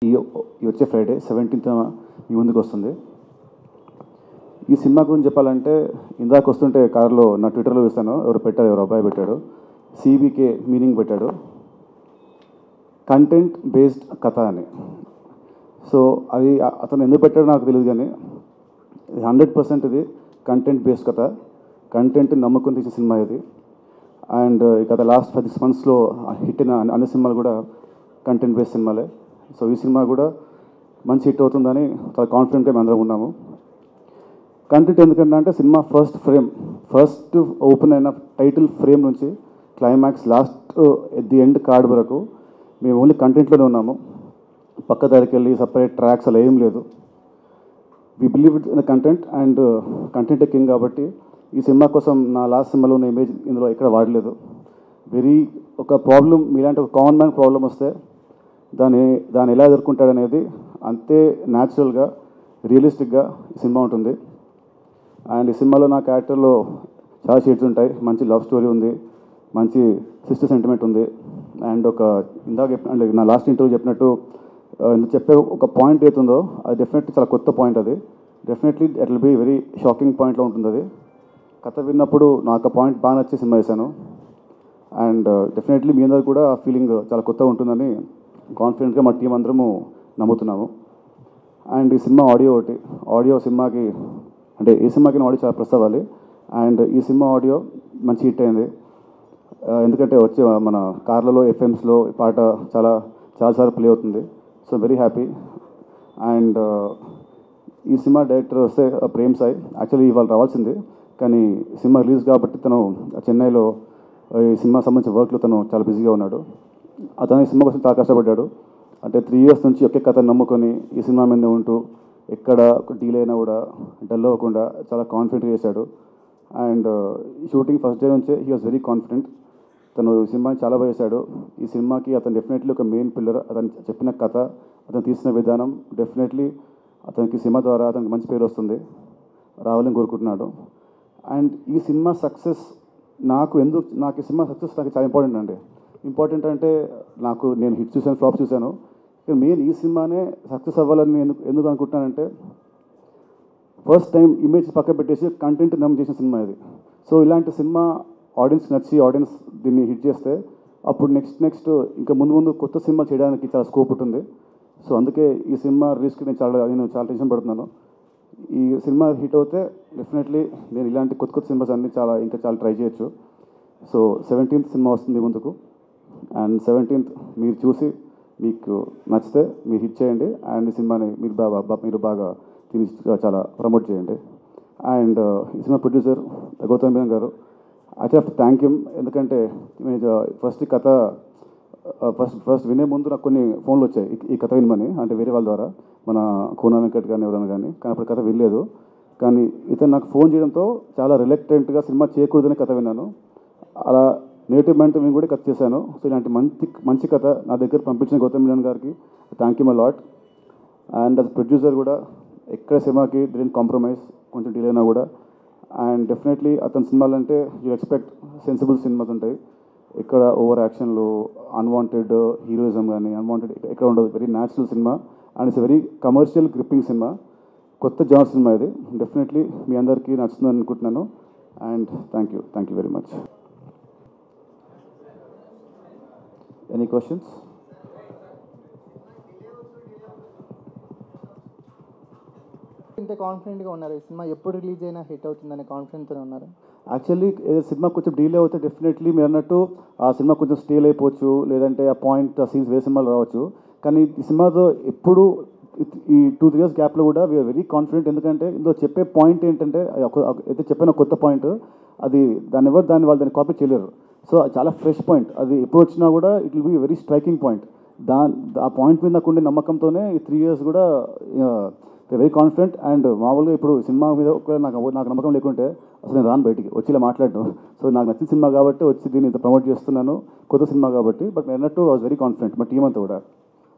ఈ ఈ వచ్చే ఫ్రైడే 17th మీ ముందుకు వస్తుంది. ఈ సినిమా గురించి చెప్పాలంటే ఇందాక వస్తుంటే కారులో నా ట్విట్టర్లో చూస్తాను, ఎవరు అబ్బాయి పెట్టాడు, సిబికే మీనింగ్ పెట్టాడు, కంటెంట్ బేస్డ్ కథ అని. సో అది అతను ఎందుకు పెట్టాడో నాకు తెలియదు, కానీ 100% ఇది కంటెంట్ బేస్డ్ కథ, కంటెంట్ నమ్ముకుని తీసే సినిమా ఇది. అండ్ గత లాస్ట్ 10 monthsలో హిట్ అయిన అన్ని సినిమాలు కూడా కంటెంట్ బేస్డ్ సినిమాలే. సో ఈ సినిమా కూడా మంచి హిట్ అవుతుందని చాలా కాన్ఫిడెంట్గా మేము అందరం ఉన్నాము. కంటెంట్ ఎందుకంటే అంటే సినిమా ఫస్ట్ ఓపెన్ అయిన టైటిల్ ఫ్రేమ్ నుంచి climax last at the end card వరకు మేము ఓన్లీ కంటెంట్లోనే ఉన్నాము. పక్క దారికి వెళ్ళి సపరేట్ ట్రాక్స్ అలా ఏం లేదు. We believe in the content and content king. కాబట్టి ఈ సినిమా కోసం నా లాస్ట్ సినిమాలో ఉన్న ఇమేజ్ ఇందులో ఎక్కడ వాడలేదు. ఒక ప్రాబ్లం, మీలాంటి ఒక కామన్ మ్యాన్ ప్రాబ్లం వస్తే దాన్ని ఎలా ఎదుర్కొంటాడనేది అంతే న్యాచురల్గా రియలిస్టిక్గా ఈ సినిమా ఉంటుంది. అండ్ ఈ సినిమాలో నా క్యారెక్టర్లో చాలా షేడ్స్ ఉంటాయి. మంచి లవ్ స్టోరీ ఉంది, మంచి సిస్టర్ సెంటిమెంట్ ఉంది. అండ్ అంటే నా లాస్ట్ ఇంటర్వ్యూ చెప్పినట్టు చెప్పే ఒక పాయింట్ ఏతుందో అది డెఫినెట్లీ చాలా కొత్త పాయింట్. అది definitely it will be very shocking పాయింట్లో ఉంటుంది. అది కథ విన్నప్పుడు నాకు ఆ పాయింట్ బాగా నచ్చి సినిమా వేశాను. అండ్ డెఫినెట్లీ మీ అందరూ కూడా ఆ ఫీలింగ్ చాలా కొత్తగా ఉంటుందని కాన్ఫిడెంట్గా మా టీం అందరము నమ్ముతున్నాము. అండ్ ఈ సినిమా ఆడియో సినిమాకి అంటే ఏ సినిమాకి ఆడియో చాలా ప్లస్ అవ్వాలి. అండ్ ఈ సినిమా ఆడియో మంచి హిట్ అయింది. ఎందుకంటే వచ్చే మన కార్లలో ఎఫ్ఎమ్స్లో పాట చాలాసార్లు ప్లే అవుతుంది. So very happy. అండ్ ఈ సినిమా డైరెక్టర్ వస్తే ప్రేమ్ సాయి. యాక్చువల్లీ ఇవాళ రావాల్సింది, కానీ సినిమా రిలీజ్ కాబట్టి తను చెన్నైలో ఈ సినిమా సంబంధించిన వర్క్లో తను చాలా బిజీగా ఉన్నాడు. అతను ఈ సినిమా కోసం చాలా కష్టపడ్డాడు. అంటే 3 years నుంచి ఒకే కథ నమ్ముకొని ఈ సినిమా మీద ఉంటూ ఎక్కడ డీల్ అయినా కూడా డల్ అవ్వకుండా చాలా కాన్ఫిడెంట్ చేశాడు. అండ్ షూటింగ్ ఫస్ట్ డే నుంచే హీ వాజ్ వెరీ కాన్ఫిడెంట్. తను ఈ సినిమాని చాలా బాగా చేశాడు. ఈ సినిమాకి అతను డెఫినెట్లీ ఒక మెయిన్ పిల్లర్. అతను చెప్పిన కథ, అతను తీసిన విధానం డెఫినెట్లీ అతనికి సినిమా ద్వారా అతనికి మంచి పేరు వస్తుంది, రావాలని కోరుకుంటున్నాడు. అండ్ ఈ సినిమా సక్సెస్ నాకు ఈ సినిమా సక్సెస్ నాకు చాలా ఇంపార్టెంట్ అంటే నేను హిట్ చూశాను, ఫ్లాప్ చూశాను, మెయిన్ ఈ సినిమానే సక్సెస్ అవ్వాలని ఎందుకు అనుకుంటున్నానంటే ఫస్ట్ టైం ఇమేజ్ పక్క పెట్టేసి కంటెంట్ నమ్ము చేసిన సినిమా ఇది. సో ఇలాంటి సినిమా ఆడియన్స్ నచ్చి ఆడియన్స్ దీన్ని హిట్ చేస్తే అప్పుడు నెక్స్ట్ ఇంకా ముందు కొత్త సినిమా చేయడానికి చాలా స్కోప్ ఉంటుంది. సో అందుకే ఈ సినిమా రిస్క్ నేను చాలా టెన్షన్ పడుతున్నాను. ఈ సినిమా హిట్ అవుతే డెఫినెట్లీ నేను ఇలాంటి కొత్త సినిమాస్ అన్నీ ఇంకా చాలా ట్రై చేయొచ్చు. సో 17th సినిమా వస్తుంది ముందుకు. అండ్ 17th మీరు చూసి మీకు నచ్చితే మీరు హిట్ చేయండి. అండ్ ఈ సినిమాని మీరు బాగా చాలా ప్రమోట్ చేయండి. అండ్ ఈ సినిమా ప్రొడ్యూసర్ గౌతమ్ మీనన్ గారు, I have to thank him. ఎందుకంటే ఫస్ట్ వినే ముందు నాకు కొన్ని ఫోన్లు వచ్చాయి ఈ కథ వినమని, అంటే వేరే వాళ్ళ ద్వారా, మన కోనా వెంకట్ కానీ ఎవరైనా కానీ అప్పుడు కథ వినలేదు. కానీ ఇతను నాకు ఫోన్ చేయడంతో చాలా రిలక్టెంట్గా సినిమా చేయకూడదని కథ విన్నాను. అలా నేటివ్ మెంట్ నేను కూడా కథ చేశాను. సో ఇలాంటి మంచి కథ నా దగ్గర పంపించిన గౌతమ్ మీనన్ గారికి thank you my lot. And అది ప్రొడ్యూసర్ కూడా ఎక్కడ సినిమాకి దీని కాంప్రమైజ్, కొంచెం డీల్ అయినా కూడా. అండ్ డెఫినెట్లీ అతని సినిమాలు అంటే యూ ఎక్స్పెక్ట్ సెన్సిబుల్ సినిమాస్ ఉంటాయి. ఇక్కడ ఓవర్ యాక్షన్లు, అన్వాంటెడ్ హీరోయిజం కానీ అన్వాంటెడ్ ఎక్కడ ఉండదు. Very natural cinema and it's very commercial gripping cinema. కొత్త జానర్ సినిమా ఇది. డెఫినెట్లీ మీ అందరికీ నచ్చుతుందని అనుకుంటున్నాను. And thank you very much. Any questions? ఇంత కాన్ఫిడెంట్గా ఉన్నారు ఈ సినిమా ఎప్పుడు రిలీజ్ అయినా హిట్ అవుతుందనే కాన్ఫిడెంట్తో ఉన్నారు? యాక్చువల్లీ సినిమా కొంచెం డీలే అవుతే డెఫినెట్లీ మీరు అన్నట్టు ఆ సినిమా కొంచెం స్టేల్ అయిపోవచ్చు, లేదంటే ఆ సీన్స్ వేరే సినిమాలు రావచ్చు. కానీ ఈ సినిమాతో ఎప్పుడు ఈ 2-3 years గ్యాప్లో కూడా వీఆర్ వెరీ కాన్ఫిడెంట్. ఎందుకంటే ఇందులో చెప్పే పాయింట్ ఏంటంటే అయితే చెప్పిన కొత్త పాయింట్, అది దాన్ని కాపీ చేయలేరు. సో చాలా ఫ్రెష్ పాయింట్. అది ఎప్పుడు వచ్చినా కూడా it will be very striking point. ఆ పాయింట్ మీద నాకు ఉండే నమ్మకంతోనే ఈ 3 years కూడా వెరీ కాన్ఫిడెంట్. అండ్ మామూలుగా ఇప్పుడు సినిమా మీద ఒకవేళ నాకు నమ్మకం లేకుంటే అసలు నేను రాను బయటికి వచ్చి ఇలా మాట్లాడటం. సో నాకు నచ్చిన సినిమా కాబట్టి వచ్చి దీన్ని ఇంత ప్రమోట్ చేస్తున్నాను, కొత్త సినిమా కాబట్టి. బట్ నేను అన్నట్టు ఐ వాజ్ వెరీ కాన్ఫిడెంట్, మా టీం అంతా కూడా.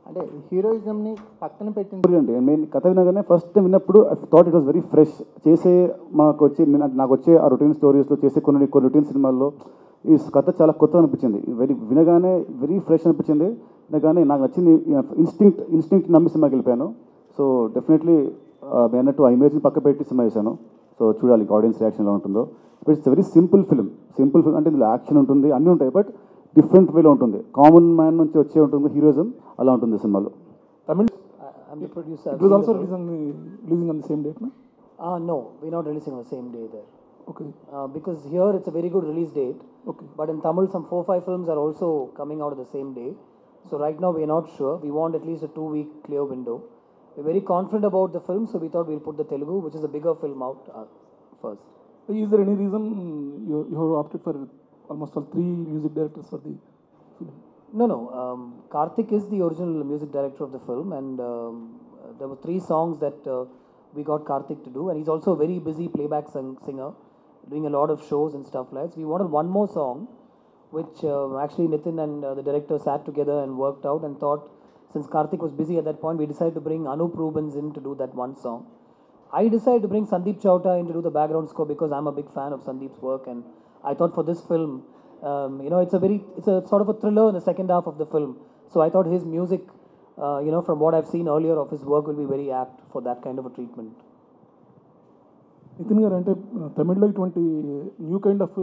అంటే హీరోయిజంని పక్కన పెట్టింది అంటే నేను కథ వినగానే ఫస్ట్ టైం విన్నప్పుడు I thought it was very fresh. నాకు వచ్చే ఆ రొటీన్ స్టోరీస్లో చేసే కొన్ని రొటీన్ సినిమాల్లో ఈ కథ చాలా కొత్త అనిపించింది. వినగానే వెరీ ఫ్రెష్ అనిపించింది. కానీ నాకు నచ్చింది ఇన్స్టింక్ట్ నమ్మి సినిమాకి వెళ్ళిపోయాను. సో డెఫినెట్లీ నేను అన్నట్టు ఆ ఇమేజ్ని పక్క పెట్టి సినిమా చేశాను. సో చూడాలి ఆడియన్స్ రియాక్షన్ ఎలా ఉంటుందో. But it's very simple film అంటే ఇందులో యాక్షన్ ఉంటుంది, అన్నీ ఉంటాయి, బట్ డిఫరెంట్ వేలో ఉంటుంది. కామన్ మ్యాన్ నుంచి వచ్చే ఉంటుంది హీరోయిజం, అలా ఉంటుంది సినిమాలో. Tamil, I'm the producer. it was also releasing on the same date, no? No, we're not releasing on the same day there. Okay. Because here it's a very good release date. Okay. But in Tamil, some 4-5 films are also coming out on the same day. So right now we're not sure. We want at least a 2-week clear window. We're very confident about the film, so we thought we'll put the Telugu, which is a bigger film, out first. Is there any reason you have opted for almost all 3 music directors for the film? No. Karthik is the original music director of the film, and there were 3 songs that we got Karthik to do, and he's also a very busy playback singer, doing a lot of shows and stuff like that. So we wanted one more song, which actually Nitin and the director sat together and worked out and thought, since Karthik was busy at that point, we decided to bring Anup Rubens in to do that one song. I decided to bring Sandeep Chowta in to do the background score because I'm a big fan of Sandeep's work, and I thought for this film, it's a sort of a thriller in the second half of the film. So I thought his music, from what I've seen earlier of his work, will be very apt for that kind of a treatment. Nitin గారు, అంటే తమిళ్లో ఇటువంటి new kind of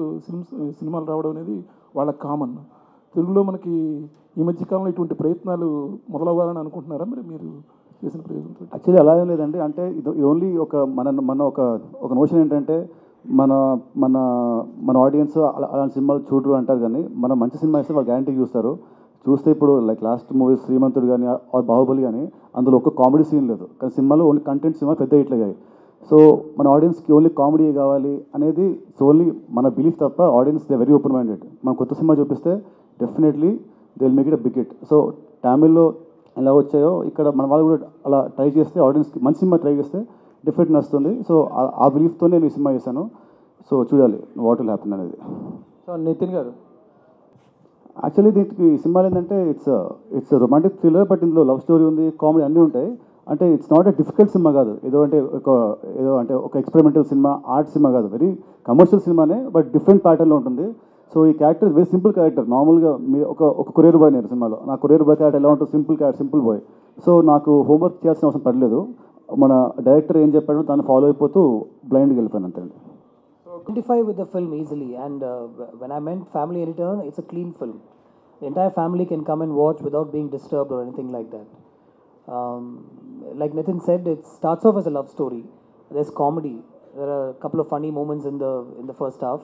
సినిమాలు రావడం అనేది వాళ్ళకి common. తెలుగులో మనకి ఈ మధ్యకాలంలో ఇటువంటి ప్రయత్నాలు మొదలవ్వాలని అనుకుంటున్నారా మరి మీరు చేసిన ప్రయోగంతో? యాక్చువల్లీ అలా ఏం లేదండి. అంటే ఇది ఓన్లీ మన ఒక నోషన్ ఏంటంటే మన మన మన ఆడియన్స్ అలాంటి సినిమాలు చూడరు అంటారు, కానీ మనం మంచి సినిమా ఇస్తే వాళ్ళు గ్యారంటీ చూస్తే ఇప్పుడు లైక్ లాస్ట్ మూవీస్ శ్రీమంతుడు కానీ బాహుబలి కానీ అందులో ఒక కామెడీ సీన్ లేదు, కానీ సినిమాలో ఓన్లీ కంటెంట్ సినిమా పెద్ద హిట్లయ్యాయి. సో మన ఆడియన్స్కి ఓన్లీ కామెడీ కావాలి అనేది ఓన్లీ మన బిలీఫ్ తప్ప, audience they very open minded. మనం కొత్త సినిమా చూపిస్తే definitely they will make it a big hit. So తమిళ్లో ఎలా వచ్చాయో ఇక్కడ మన వాళ్ళు కూడా అలా ట్రై చేస్తే, ఆడియన్స్కి మంచి సినిమా ట్రై చేస్తే డెఫినెట్ నచ్చుతుంది. సో ఆ బిలీఫ్తో నేను ఈ సినిమా చేశాను. సో చూడాలి వాట్ విల్ హ్యాపెన్ అనేది. సో నితిన్ గారు, యాక్చువల్లీ దీనికి సినిమాలు ఏంటంటే ఇట్స్ రొమాంటిక్ థ్రిల్లర్, బట్ ఇందులో లవ్ స్టోరీ ఉంది, కామెడీ అన్నీ ఉంటాయి. అంటే it's not a difficult cinema కాదు, ఏదో ఒక ఎక్స్పెరిమెంటల్ సినిమా, ఆర్ట్ సినిమా కాదు, వెరీ కమర్షియల్ సినిమానే, బట్ డిఫరెంట్ ప్యాటర్న్లో ఉంటుంది. సో ఈ క్యారెక్టర్ వెరీ సింపుల్ క్యారెక్టర్. నార్మల్గా మీరు ఒక కొరియర్ బాయ్ నేను సినిమాలో, నా కొరియర్ బాయ్ క్యారెక్టర్ ఎలా ఉంటుంది, సింపుల్ బాయ్. సో నాకు హోంవర్క్ చేయాల్సిన అవసరం పడలేదు. మన డైరెక్టర్ ఏం చెప్పాడో దాన్ని ఫాలో అయిపోతూ బ్లైండ్గా వెళ్ళిపోయాను అంతే అండి. Identify with the film easily, and when I meant family return, it's a clean film. The entire family can come and watch without being disturbed or anything like that. Like Nitin said, it starts off as a love story. There's comedy. There are a couple of funny moments in the first half,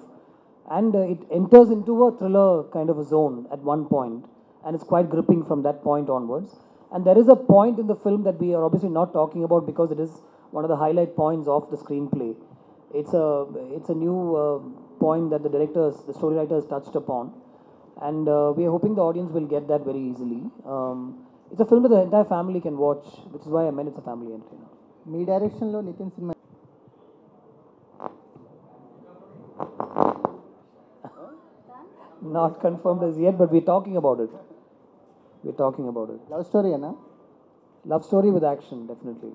and it enters into a thriller kind of a zone at one point, and it's quite gripping from that point onwards. And there is a point in the film that we are obviously not talking about because it is one of the highlight points of the screenplay. It's a new point that the storywriter has touched upon, and we are hoping the audience will get that very easily. It's a film that the entire family can watch, which is why I meant it's a family entertainer. మీ డైరెక్షన్లో నితిన్ సినిమా Not confirmed as yet, but we're talking about it. Love story అనా? Love story with action, definitely.